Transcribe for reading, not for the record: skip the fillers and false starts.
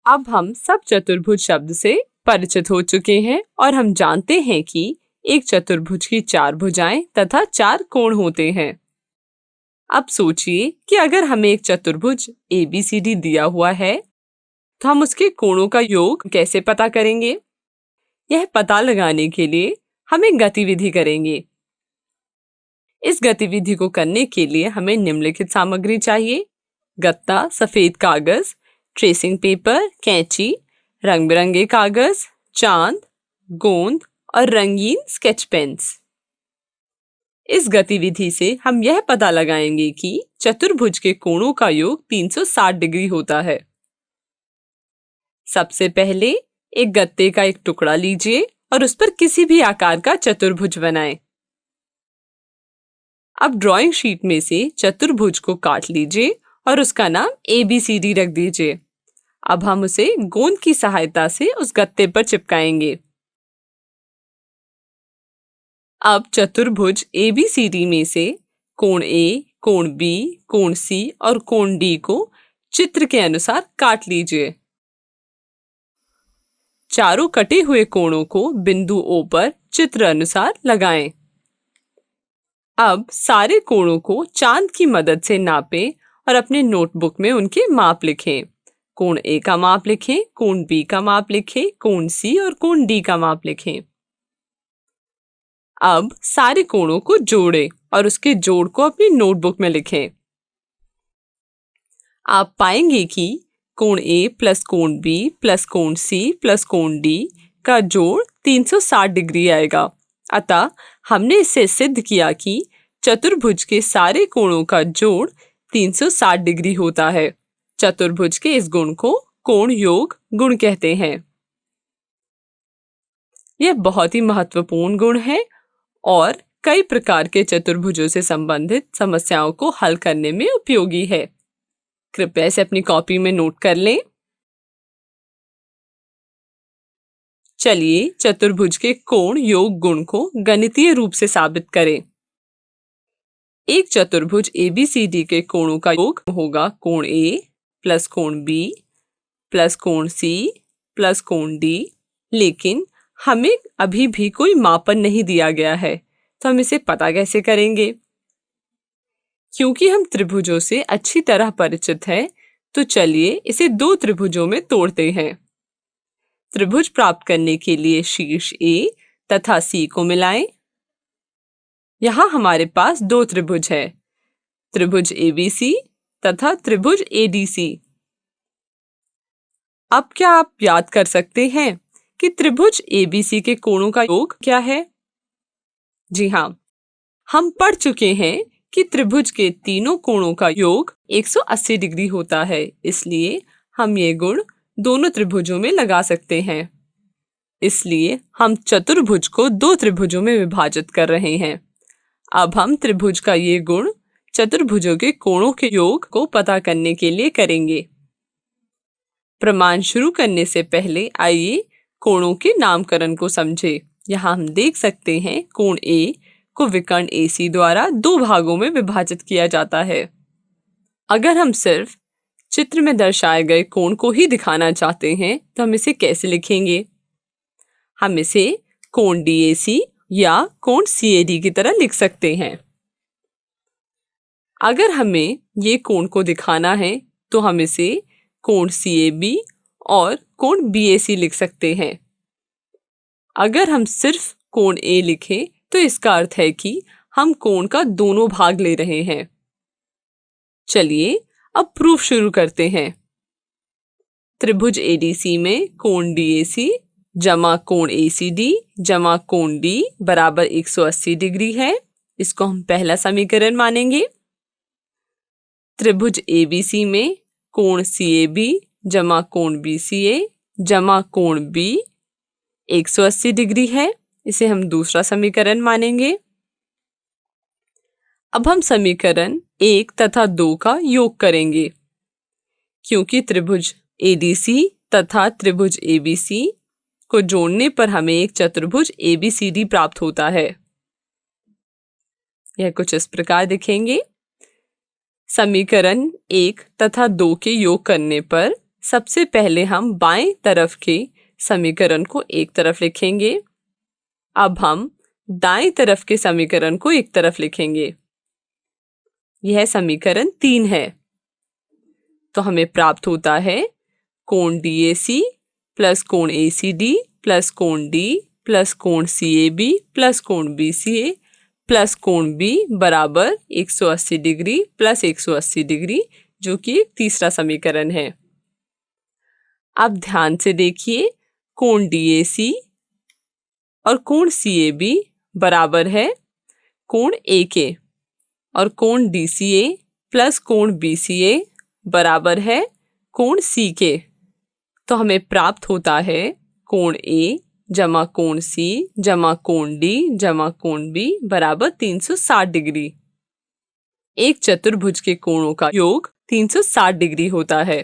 अब हम सब चतुर्भुज शब्द से परिचित हो चुके हैं और हम जानते हैं कि एक चतुर्भुज की 4 भुजाएं तथा 4 कोण होते हैं। अब सोचिए कि अगर हमें एक चतुर्भुज ABCD दिया हुआ है तो हम उसके कोणों का योग कैसे पता करेंगे? यह पता लगाने के लिए हम एक गतिविधि करेंगे। इस गतिविधि को करने के लिए हमें निम्नलिखित सामग्री चाहिए: गत्ता, सफेद कागज, ट्रेसिंग पेपर, कैंची, रंग बिरंगे कागज, चांद, गोंद और रंगीन स्केच पेन्स। इस गतिविधि से हम यह पता लगाएंगे कि चतुर्भुज के कोणों का योग 360 डिग्री होता है। सबसे पहले एक गत्ते का एक टुकड़ा लीजिए और उस पर किसी भी आकार का चतुर्भुज बनाएं। अब ड्राइंग शीट में से चतुर्भुज को काट लीजिए और उसका नाम ABCD रख दीजिए। अब हम उसे गोंद की सहायता से उस गत्ते पर चिपकाएंगे। अब चतुर्भुज ABCD में से कोण A, कोण B, कोण C और कोण D को चित्र के अनुसार काट लीजिए। चारों कटे हुए कोणों को बिंदु O पर चित्र अनुसार लगाएं। अब सारे कोणों को चांद की मदद से नापें और अपने नोटबुक में उनके माप लिखें। कोण A का माप लिखें, कोण B का माप लिखें, कोण C और कोण D का माप लिखें। अब सारे कोणों को जोड़ें और उसके जोड़ को अपनी नोटबुक में लिखें। आप पाएंगे कि कोण A प्लस कोण B प्लस कोण C प्लस कोण D का जोड़ 360 डिग्री आएगा। अतः हमने इससे सिद्ध किया कि चतुर्भुज के सारे कोणों का जोड़ 360 डिग्री होता है। चतुर्भुज के इस गुण को कोण योग गुण कहते हैं। यह बहुत ही महत्वपूर्ण गुण है और कई प्रकार के चतुर्भुजों से संबंधित समस्याओं को हल करने में उपयोगी है। कृपया इसे अपनी कॉपी में नोट कर लें। चलिए चतुर्भुज के कोण योग गुण को गणितीय रूप से साबित करें। एक चतुर्भुज ABCD के कोणों का योग होगा कोण A प्लस कोण B प्लस कोण C प्लस कोण D। लेकिन हमें अभी भी कोई मापन नहीं दिया गया है, तो हम इसे पता कैसे करेंगे? क्योंकि हम त्रिभुजों से अच्छी तरह परिचित हैं, तो चलिए इसे 2 त्रिभुजों में तोड़ते हैं। त्रिभुज प्राप्त करने के लिए शीर्ष A तथा C को मिलाएं। यहाँ हमारे पास 2 त्रिभुज है, त्रिभुज ABC तथा त्रिभुज ADC। अब क्या आप याद कर सकते हैं कि त्रिभुज ABC के कोणों का योग क्या है? जी हाँ, हम पढ़ चुके हैं कि त्रिभुज के तीनों कोणों का योग 180 डिग्री होता है, इसलिए हम ये गुण दोनों त्रिभुजों में लगा सकते हैं। इसलिए हम चतुर्भुज को 2 त्रिभुजों में विभाजित कर रहे हैं। अब हम त्रिभुज का ये गुण चतुर्भुजों के कोणों के योग को पता करने के लिए करेंगे। प्रमाण शुरू करने से पहले आइए कोणों के नामकरण को समझें। यहाँ हम देख सकते हैं कोण A को विकर्ण AC द्वारा 2 भागों में विभाजित किया जाता है। अगर हम सिर्फ चित्र में दर्शाए गए कोण को ही दिखाना चाहते हैं तो हम इसे कैसे लिखेंगे? हम इसे कोण DAC या कोण CAD की तरह लिख सकते हैं। अगर हमें ये कोण को दिखाना है तो हम इसे कोण CAB और कोण BAC लिख सकते हैं। अगर हम सिर्फ कोण A लिखें तो इसका अर्थ है कि हम कोण का दोनों भाग ले रहे हैं। चलिए अब प्रूफ शुरू करते हैं। त्रिभुज ADC में कोण DAC जमा कोण ACD जमा कोण D बराबर 180 डिग्री है। इसको हम पहला समीकरण मानेंगे। त्रिभुज ABC में कोण CAB जमा कोण BCA जमा कोण B 180 डिग्री है। इसे हम दूसरा समीकरण मानेंगे। अब हम समीकरण 1 तथा 2 का योग करेंगे, क्योंकि त्रिभुज ADC तथा त्रिभुज ABC को जोड़ने पर हमें एक चतुर्भुज ABCD प्राप्त होता है। यह कुछ इस प्रकार दिखेंगे। समीकरण 1 तथा 2 के योग करने पर सबसे पहले हम बाएं तरफ के समीकरण को एक तरफ लिखेंगे। अब हम दाएं तरफ के समीकरण को एक तरफ लिखेंगे। यह समीकरण 3 है। तो हमें प्राप्त होता है कोण DAC प्लस कोण ACD प्लस कोण D प्लस कोण CAB प्लस कोण BCA प्लस कोण B बराबर 180 डिग्री प्लस 180 डिग्री, जो कि एक तीसरा समीकरण है। अब ध्यान से देखिए, कोण DAC और कोण CAB बराबर है कोण A के, और कोण DCA प्लस कोण BCA बराबर है कोण C के। तो हमें प्राप्त होता है कोण A जमा कोण C जमा कोण D जमा कोण B बराबर 360 डिग्री। एक चतुर्भुज के कोणों का योग 360 डिग्री होता है।